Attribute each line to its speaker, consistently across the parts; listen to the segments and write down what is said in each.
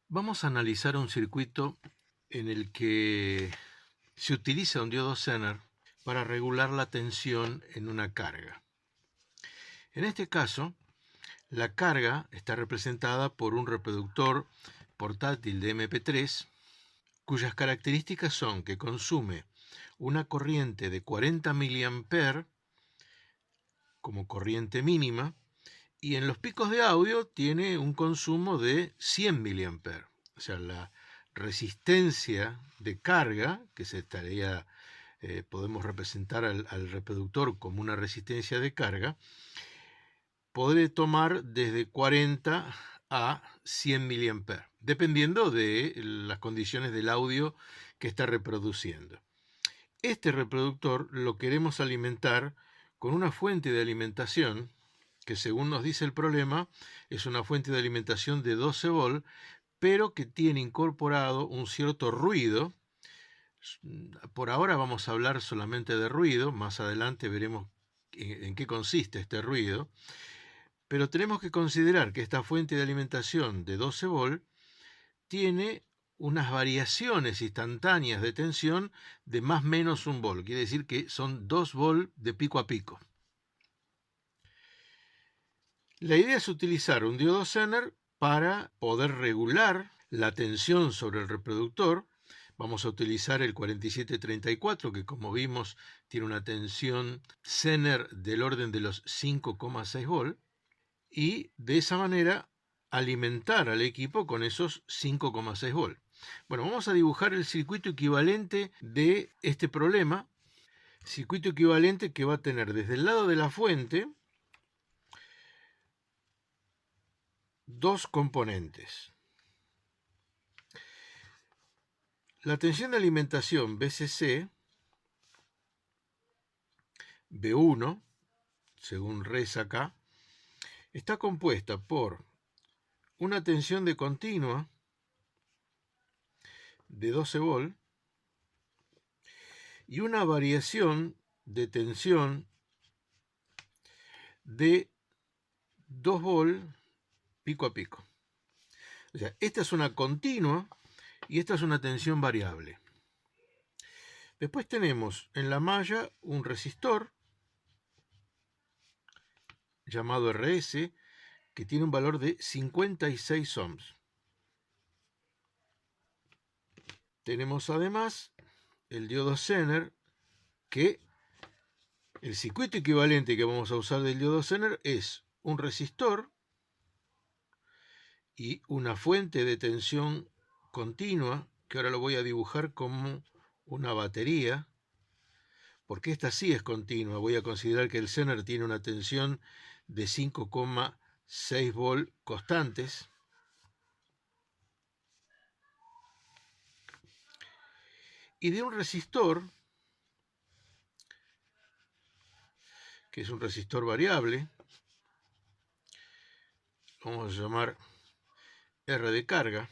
Speaker 1: Vamos a analizar un circuito en el que se utiliza un diodo Zener para regular la tensión en una carga. En este caso, la carga está representada por un reproductor portátil de MP3, cuyas características son que consume una corriente de 40 mA como corriente mínima, y en los picos de audio tiene un consumo de 100 mA. O sea, la resistencia de carga, que podemos representar al reproductor como una resistencia de carga, puede tomar desde 40 a 100 mA, dependiendo de las condiciones del audio que está reproduciendo. Este reproductor lo queremos alimentar con una fuente de alimentación que, según nos dice el problema, es una fuente de alimentación de 12 volt, pero que tiene incorporado un cierto ruido. Por ahora vamos a hablar solamente de ruido, más adelante veremos en qué consiste este ruido, pero tenemos que considerar que esta fuente de alimentación de 12 volt tiene unas variaciones instantáneas de tensión de más o menos 1 volt, quiere decir que son 2 volt de pico a pico. La idea es utilizar un diodo Zener para poder regular la tensión sobre el reproductor. Vamos a utilizar el 4734, que como vimos tiene una tensión Zener del orden de los 5,6 volt, y de esa manera alimentar al equipo con esos 5,6 volt. Bueno, vamos a dibujar el circuito equivalente de este problema. Circuito equivalente que va a tener desde el lado de la fuente dos componentes. La tensión de alimentación BCC, B1, según reza acá, está compuesta por una tensión de continua de 12 volt y una variación de tensión de 2 volt pico a pico. O sea, esta es una continua y esta es una tensión variable. Después tenemos en la malla un resistor llamado RS que tiene un valor de 56 ohms. Tenemos además el diodo Zener, que el circuito equivalente que vamos a usar del diodo Zener es un resistor y una fuente de tensión continua, que ahora lo voy a dibujar como una batería, porque esta sí es continua. Voy a considerar que el Zener tiene una tensión de 5,6 volt constantes. Y de un resistor, que es un resistor variable, vamos a llamar R de carga,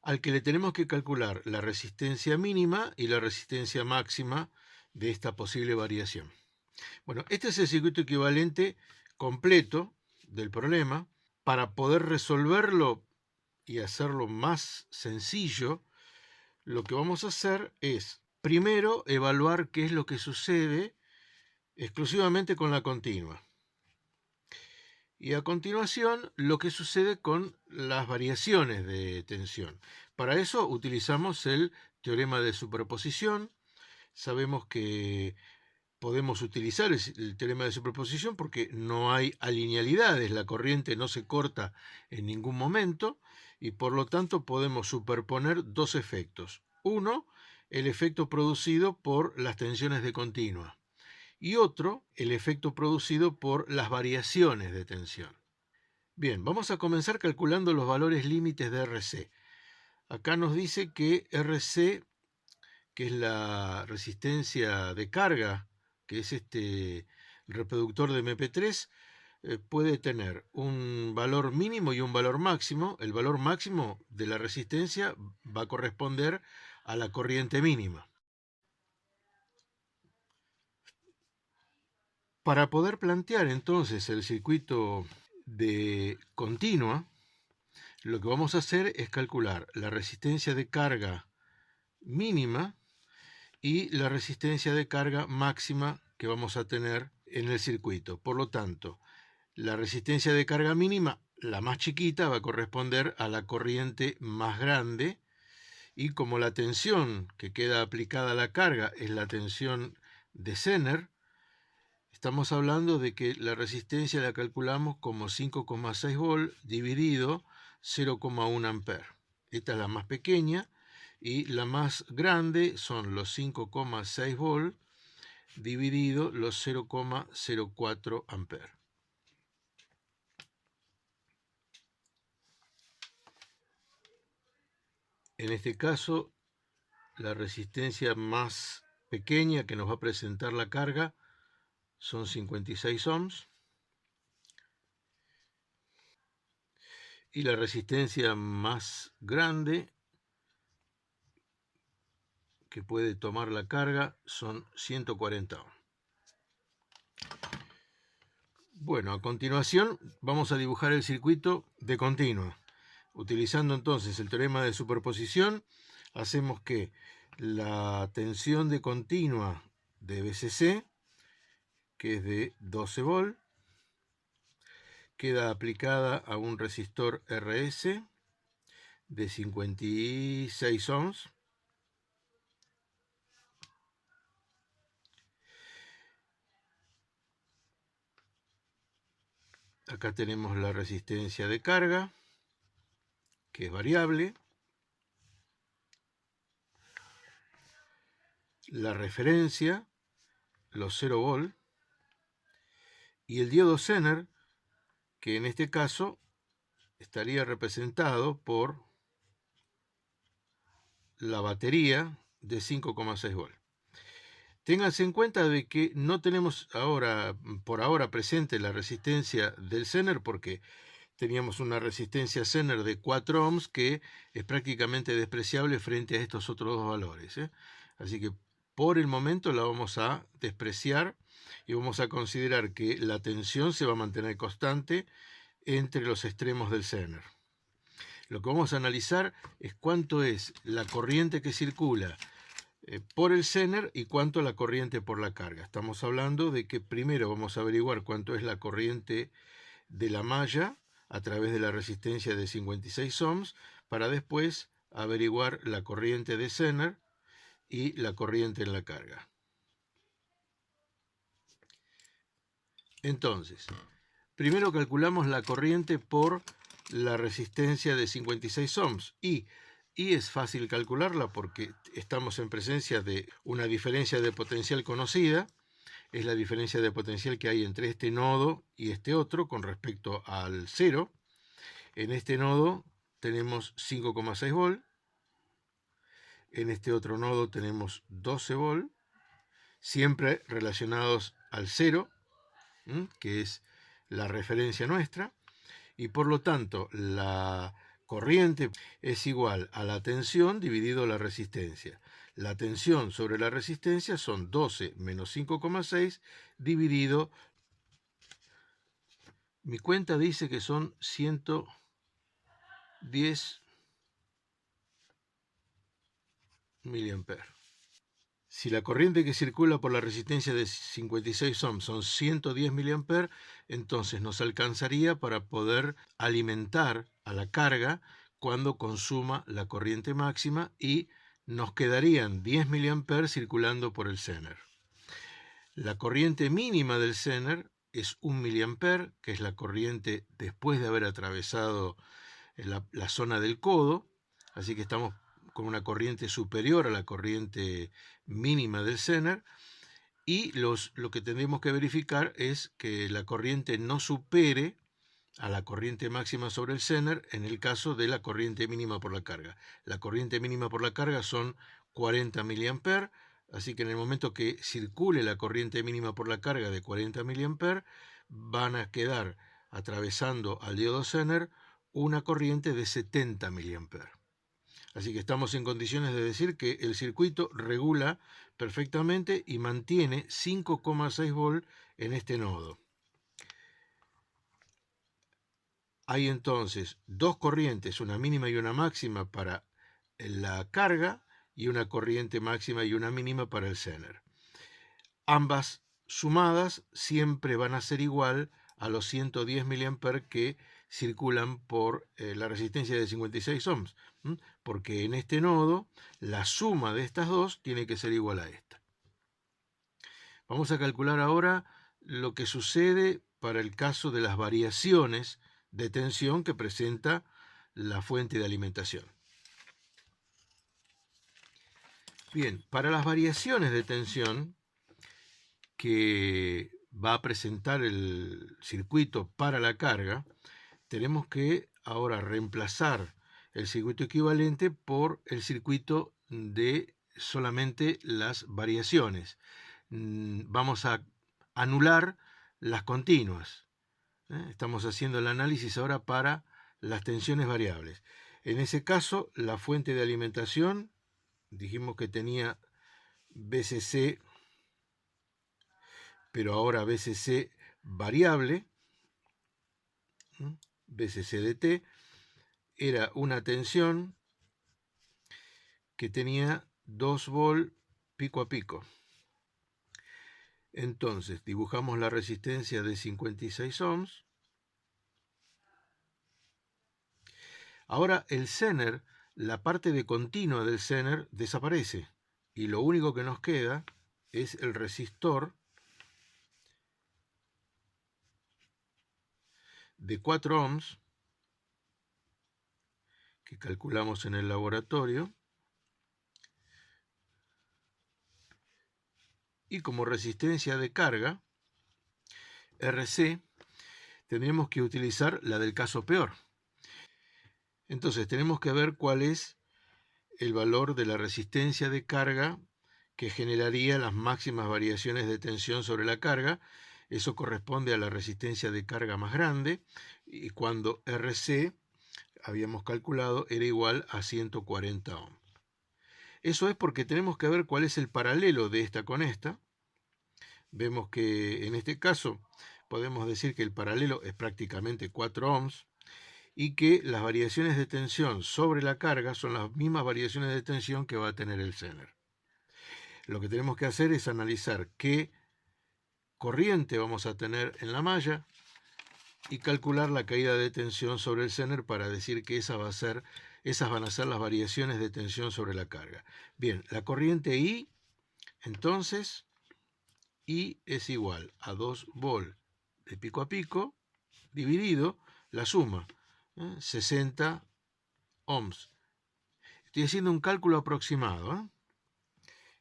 Speaker 1: al que le tenemos que calcular la resistencia mínima y la resistencia máxima de esta posible variación. Bueno, este es el circuito equivalente completo del problema. Para poder resolverlo y hacerlo más sencillo, lo que vamos a hacer es, primero, evaluar qué es lo que sucede exclusivamente con la continua. Y a continuación, lo que sucede con las variaciones de tensión. Para eso utilizamos el teorema de superposición. Sabemos que podemos utilizar el teorema de superposición porque no hay alinealidades, la corriente no se corta en ningún momento y por lo tanto podemos superponer dos efectos. Uno, el efecto producido por las tensiones de continua, y otro, el efecto producido por las variaciones de tensión. Bien, vamos a comenzar calculando los valores límites de RC. Acá nos dice que RC, que es la resistencia de carga, que es el reproductor de MP3, puede tener un valor mínimo y un valor máximo. El valor máximo de la resistencia va a corresponder a la corriente mínima. Para poder plantear entonces el circuito de continua, lo que vamos a hacer es calcular la resistencia de carga mínima y la resistencia de carga máxima que vamos a tener en el circuito. Por lo tanto, la resistencia de carga mínima, la más chiquita, va a corresponder a la corriente más grande, y como la tensión que queda aplicada a la carga es la tensión de Zener, estamos hablando de que la resistencia la calculamos como 5,6 volt dividido 0,1 amper. Esta es la más pequeña, y la más grande son los 5,6 volt dividido los 0,04 amper. En este caso, la resistencia más pequeña que nos va a presentar la carga son 56 ohms, y la resistencia más grande que puede tomar la carga son 140 ohms. Bueno, a continuación vamos a dibujar el circuito de continua. Utilizando entonces el teorema de superposición, hacemos que la tensión de continua de BCC, que es de 12 volt, queda aplicada a un resistor RS de 56 ohms. Acá tenemos la resistencia de carga, que es variable, la referencia, los 0 volt, y el diodo Zener, que en este caso estaría representado por la batería de 5,6 volt. Ténganse en cuenta de que no tenemos por ahora presente la resistencia del Zener, porque teníamos una resistencia Zener de 4 ohms que es prácticamente despreciable frente a estos otros dos valores, ¿eh? Así que por el momento la vamos a despreciar y vamos a considerar que la tensión se va a mantener constante entre los extremos del Zener. Lo que vamos a analizar es cuánto es la corriente que circula por el Zener y cuánto la corriente por la carga. Estamos hablando de que primero vamos a averiguar cuánto es la corriente de la malla a través de la resistencia de 56 ohms, para después averiguar la corriente de Zener y la corriente en la carga. Entonces, primero calculamos la corriente por la resistencia de 56 ohms y es fácil calcularla porque estamos en presencia de una diferencia de potencial conocida. Es la diferencia de potencial que hay entre este nodo y este otro con respecto al 0. En este nodo tenemos 5,6 volt, en este otro nodo tenemos 12 volt, siempre relacionados al 0, que es la referencia nuestra, y por lo tanto la corriente es igual a la tensión dividido la resistencia. La tensión sobre la resistencia son 12 menos 5,6 dividido. Mi cuenta dice que son 110 miliamperes. Si la corriente que circula por la resistencia de 56 ohms son 110 miliamperes, entonces nos alcanzaría para poder alimentar a la carga cuando consuma la corriente máxima, y nos quedarían 10 miliamperes circulando por el Zener. La corriente mínima del Zener es 1 miliamper, que es la corriente después de haber atravesado la zona del codo, así que estamos con una corriente superior a la corriente mínima del Zener, y lo que tendremos que verificar es que la corriente no supere a la corriente máxima sobre el Zener en el caso de la corriente mínima por la carga. La corriente mínima por la carga son 40 miliamperes, así que en el momento que circule la corriente mínima por la carga de 40 miliamperes, van a quedar atravesando al diodo Zener una corriente de 70 miliamperes. Así que estamos en condiciones de decir que el circuito regula perfectamente y mantiene 5,6 volt en este nodo. hay entonces dos corrientes, una mínima y una máxima para la carga y una corriente máxima y una mínima para el Zener. Ambas sumadas siempre van a ser igual a los 110 mA que circulan por la resistencia de 56 ohms, porque en este nodo la suma de estas dos tiene que ser igual a esta. Vamos a calcular ahora lo que sucede para el caso de las variaciones de tensión que presenta la fuente de alimentación. Bien, para las variaciones de tensión que va a presentar el circuito para la carga, tenemos que ahora reemplazar el circuito equivalente por el circuito de solamente las variaciones. Vamos a anular las continuas. Estamos haciendo el análisis ahora para las tensiones variables. En ese caso, la fuente de alimentación, dijimos que tenía BCC, pero ahora BCC variable, BCC de T, era una tensión que tenía 2 volt pico a pico. Entonces, dibujamos la resistencia de 56 ohms. Ahora el Zener, la parte de continua del Zener desaparece y lo único que nos queda es el resistor de 4 ohms que calculamos en el laboratorio, y como resistencia de carga, RC, tendríamos que utilizar la del caso peor. Entonces tenemos que ver cuál es el valor de la resistencia de carga que generaría las máximas variaciones de tensión sobre la carga. Eso corresponde a la resistencia de carga más grande, y cuando RC, habíamos calculado, era igual a 140 ohms. Eso es porque tenemos que ver cuál es el paralelo de esta con esta. Vemos que en este caso podemos decir que el paralelo es prácticamente 4 ohms y que las variaciones de tensión sobre la carga son las mismas variaciones de tensión que va a tener el Zener. Lo que tenemos que hacer es analizar qué corriente vamos a tener en la malla y calcular la caída de tensión sobre el Zener para decir que esas van a ser las variaciones de tensión sobre la carga. Bien, la corriente I, entonces, I es igual a 2 volt de pico a pico dividido la suma, 60 ohms. Estoy haciendo un cálculo aproximado.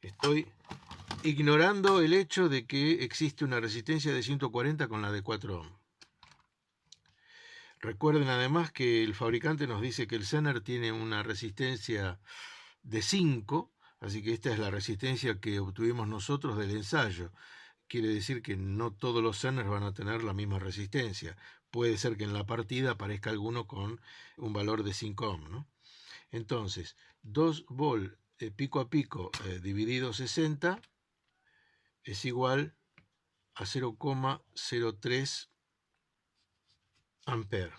Speaker 1: Estoy ignorando el hecho de que existe una resistencia de 140 con la de 4 ohms. Recuerden además que el fabricante nos dice que el Zener tiene una resistencia de 5, así que esta es la resistencia que obtuvimos nosotros del ensayo. Quiere decir que no todos los Zeners van a tener la misma resistencia. Puede ser que en la partida aparezca alguno con un valor de 5 ohms, ¿no? Entonces, 2 volt pico a pico dividido 60 es igual a 0,03 amperes.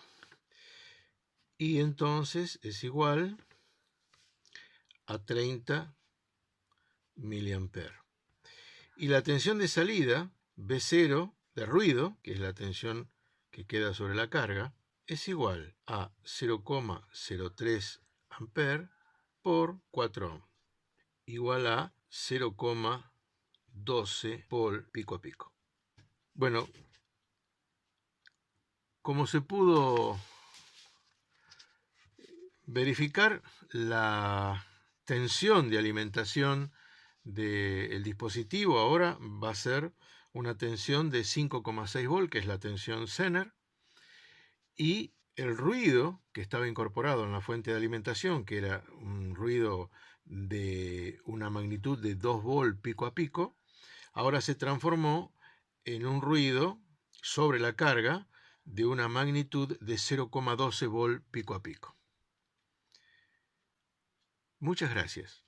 Speaker 1: Y entonces es igual a 30 miliamperes. Y la tensión de salida, B0 de ruido, que es la tensión que queda sobre la carga, es igual a 0,03 amperes por 4 ohms, igual a 0,12 volt pico a pico. Bueno, como se pudo verificar, la tensión de alimentación del dispositivo ahora va a ser una tensión de 5,6 volt, que es la tensión Zener, y el ruido que estaba incorporado en la fuente de alimentación, que era un ruido de una magnitud de 2 volt pico a pico, ahora se transformó en un ruido sobre la carga de una magnitud de 0,12 volt pico a pico. Muchas gracias.